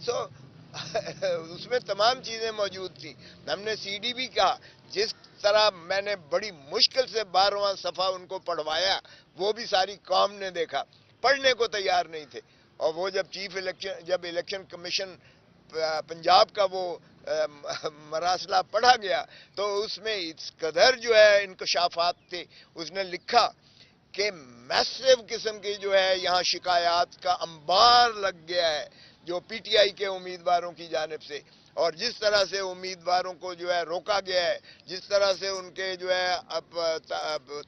سو اس میں تمام چیزیں موجود تھیں. ہم نے سی ڈی بھی کہا، جس طرح میں نے بڑی مشکل سے 12واں صفحہ ان کو پڑھوایا، وہ بھی ساری قوم نے دیکھا، پڑھنے کو تیار نہیں تھے. اور وہ جب الیکشن کمیشن پنجاب کا وہ مراسلہ پڑھا گیا تو اس میں اس قدر جو ہے انکشافات تھے. اس نے لکھا کہ میسو قسم کی جو ہے یہاں شکایات کا انبار لگ گیا ہے جو پی ٹی آئی کے امیدواروں کی جانب سے، اور جس طرح سے امیدواروں کو جو ہے روکا گیا ہے، جس طرح سے ان کے جو ہے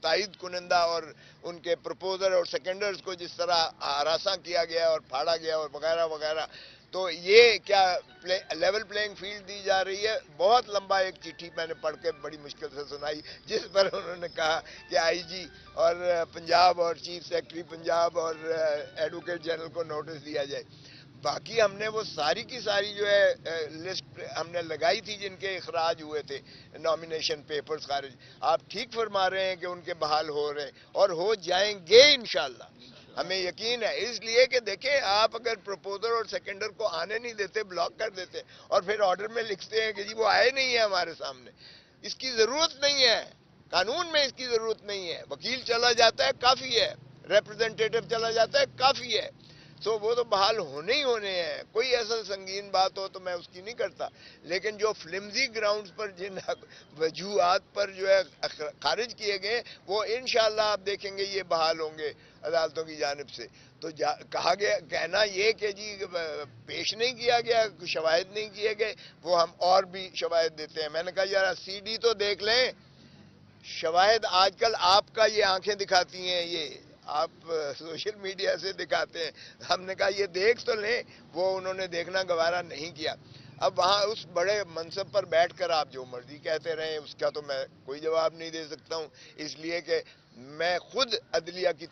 تائید کنندہ اور ان کے پروپوزر اور سیکنڈرز کو جس طرح ہراساں کیا گیا اور پھاڑا گیا اور وغیرہ وغیرہ. تو یہ کیا لیول پلینگ فیلڈ دی جا رہی ہے؟ بہت لمبا ایک چٹھی میں نے پڑھ کے بڑی مشکل سے سنائی، جس پر انہوں نے کہا کہ آئی جی اور پنجاب اور چیف سیکرٹری پنجاب اور ایڈوکیٹ جنرل کو نوٹس دیا جائے. باقی ہم نے وہ ساری کی ساری جو ہے لسٹ ہم نے لگائی تھی جن کے اخراج ہوئے تھے، نامینیشن پیپرز خارج. آپ ٹھیک فرما رہے ہیں کہ ان کے بحال ہو رہے ہیں اور ہو جائیں گے انشاءاللہ، ہمیں یقین ہے. اس لیے کہ دیکھیں، آپ اگر پروپوزر اور سیکنڈر کو آنے نہیں دیتے، بلاک کر دیتے، اور پھر آرڈر میں لکھتے ہیں کہ جی وہ آئے نہیں ہیں ہمارے سامنے، اس کی ضرورت نہیں ہے. قانون میں اس کی ضرورت نہیں ہے. وکیل چلا جاتا ہے کافی ہے، ریپرزنٹیٹو چلا جاتا ہے کافی ہے. تو وہ تو بحال ہونے ہی ہونے ہیں. کوئی ایسا سنگین بات ہو تو میں اس کی نہیں کرتا، لیکن جو فلمزی گراؤنڈز پر جن وجوہات پر جو ہے خارج کیے گئے، وہ انشاءاللہ آپ دیکھیں گے یہ بحال ہوں گے عدالتوں کی جانب سے. تو کہا گیا، کہنا یہ کہ جی پیش نہیں کیا گیا، شواہد نہیں کیے گئے، وہ ہم اور بھی شواہد دیتے ہیں. میں نے کہا یار سی ڈی تو دیکھ لیں. شواہد آج کل آپ کا یہ آنکھیں دکھاتی ہیں، یہ آپ سوشل میڈیا سے دکھاتے ہیں. ہم نے کہا یہ دیکھ تو لیں. وہ انہوں نے دیکھنا گوارا نہیں کیا. اب وہاں اس بڑے منصب پر بیٹھ کر آپ جو مرضی کہتے رہیں، اس کا تو میں کوئی جواب نہیں دے سکتا ہوں، اس لیے کہ میں خود عدلیہ کی